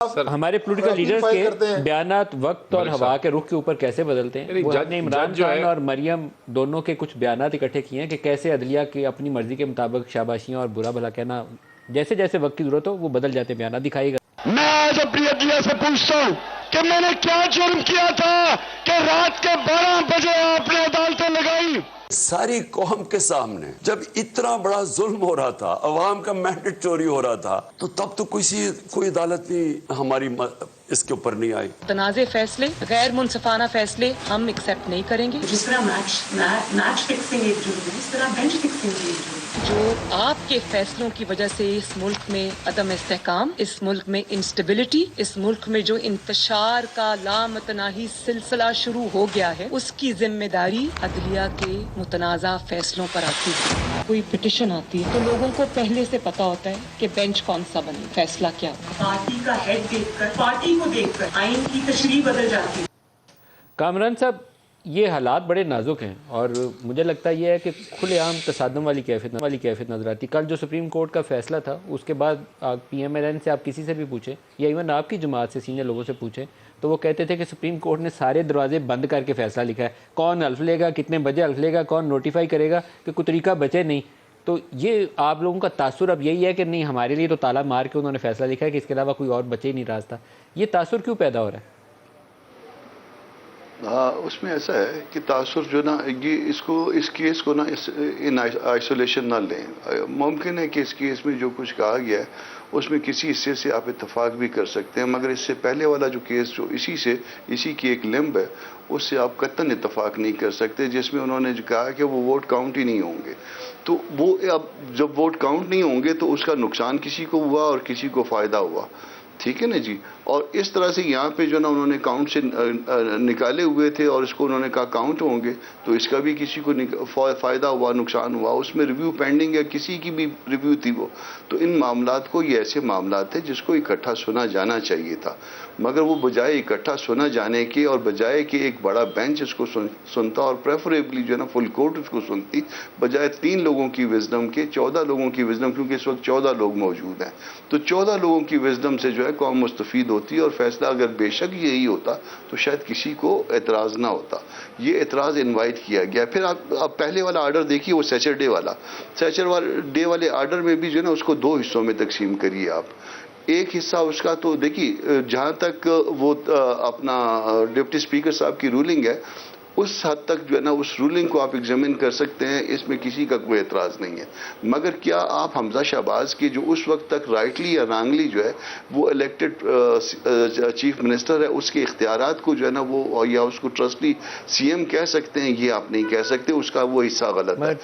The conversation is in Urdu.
سر ہمارے پولیٹیکل لیڈرز کے بیانات وقت اور ہوا کے رخ کے اوپر کیسے بدلتے ہیں؟ وہ نے عمران خان اور مریم دونوں کے کچھ بیانات اکٹھے کیے ہیں کہ کیسے عدلیہ کی اپنی مرضی کے مطابق شاباشیاں اور برا بھلا کہنا جیسے جیسے وقت کی ضرورت ہو وہ بدل جاتے ہیں بیانات. دکھائیے گا. میں آج اپنی عدلیہ سے پوچھتا ہوں کہ میں نے کیا جرم کیا تھا کہ رات کے 12 بجے آپ نے عدالتیں لگائی؟ ساری قوم کے سامنے جب اتنا بڑا ظلم ہو رہا تھا، عوام کا مینڈیٹ چوری ہو رہا تھا، تو تب تو کوئی عدالت نہیں ہماری اس کے اوپر نہیں آئی. تنازع فیصلے، غیر منصفانہ فیصلے ہم ایکسیپٹ نہیں کریں گے. جس طرح میچ فکسنگ ایک جرم ہے، اس طرح بینچ فکسنگ بھی ایک جرم ہے. جو آپ کے فیصلوں کی وجہ سے اس ملک میں عدم استحکام، اس ملک میں انسٹیبلٹی، اس ملک میں جو انتشار کا لامتناہی سلسلہ شروع ہو گیا ہے، اس کی ذمہ داری عدلیہ کے متنازع فیصلوں پر آتی ہے. کوئی پٹیشن آتی ہے تو لوگوں کو پہلے سے پتا ہوتا ہے کہ بینچ کون سا بنے، فیصلہ کیا ہو. پارٹی کا ہیڈ دیکھ کر، پارٹی کو دیکھ کر آئین کی تشریح بدل جاتی ہے. کامران صاحب، یہ حالات بڑے نازک ہیں اور مجھے لگتا یہ ہے کہ کھلے عام تصادم والی کیفیت نظر آتی. کل جو سپریم کورٹ کا فیصلہ تھا اس کے بعد پی ایم ایل این سے آپ کسی سے بھی پوچھیں یا ایون آپ کی جماعت سے سینئر لوگوں سے پوچھیں تو وہ کہتے تھے کہ سپریم کورٹ نے سارے دروازے بند کر کے فیصلہ لکھا ہے. کون حلف لے گا، کتنے بجے حلف لے گا، کون نوٹیفائی کرے گا، کہ کوئی طریقہ بچے نہیں. تو یہ آپ لوگوں کا تاثر اب یہی ہے کہ نہیں ہمارے لیے تو تالا مار کے انہوں نے فیصلہ لکھا ہے کہ اس کے علاوہ کوئی اور بچے ہی نہیں راستہ. یہ تاثر کیوں پیدا ہو رہا ہے؟ اس میں ایسا ہے کہ تاثر جو نا یہ اس کیس کو نا ان آئسولیشن نہ لیں. ممکن ہے کہ اس کیس میں جو کچھ کہا گیا ہے اس میں کسی حصے سے آپ اتفاق بھی کر سکتے ہیں، مگر اس سے پہلے والا جو کیس جو اسی کی ایک لمب ہے اس سے آپ قطعاً اتفاق نہیں کر سکتے، جس میں انہوں نے جو کہا کہ وہ ووٹ کاؤنٹ ہی نہیں ہوں گے. تو وہ اب جب ووٹ کاؤنٹ نہیں ہوں گے تو اس کا نقصان کسی کو ہوا اور کسی کو فائدہ ہوا. ٹھیک ہے نا جی. اور اس طرح سے یہاں پہ جو نا انہوں نے کاؤنٹ سے نکالے ہوئے تھے اور اس کو انہوں نے کہا کاؤنٹ ہوں گے تو اس کا بھی کسی کو فائدہ ہوا، نقصان ہوا. اس میں ریویو پینڈنگ ہے، کسی کی بھی ریویو تھی وہ. تو ان معاملات کو، یہ ایسے معاملات ہیں جس کو اکٹھا سنا جانا چاہیے تھا، مگر وہ بجائے اکٹھا سنا جانے کے اور بجائے کہ ایک بڑا بینچ اس کو سنتا اور پریفریبلی جو ہے نا فل کورٹ اس کو سنتی، بجائے 3 لوگوں کی وزڈم کے 14 لوگوں کی وزڈم، کیونکہ اس وقت 14 لوگ موجود ہیں، تو 14 لوگوں کی وزڈم سے جو ہے قوم مستفید ہوتی اور فیصلہ اگر بے شک یہی ہوتا تو شاید کسی کو اعتراض نہ ہوتا. یہ اعتراض انوائٹ کیا گیا. پھر آپ پہلے والا آرڈر دیکھیے، وہ سیچرڈے والے آرڈر میں بھی جو ہے نا اس کو 2 حصوں میں تقسیم کریے آپ. ایک حصہ اس کا تو دیکھیے جہاں تک وہ اپنا ڈپٹی اسپیکر صاحب کی رولنگ ہے اس حد تک جو ہے نا اس رولنگ کو آپ ایگزامن کر سکتے ہیں، اس میں کسی کا کوئی اعتراض نہیں ہے. مگر کیا آپ حمزہ شہباز کی جو اس وقت تک رائٹلی یا رانگلی جو ہے وہ الیکٹڈ چیف منسٹر ہے اس کے اختیارات کو جو ہے نا وہ یا اس کو ٹرسٹی سی ایم کہہ سکتے ہیں؟ یہ آپ نہیں کہہ سکتے. اس کا وہ حصہ غلط ہے.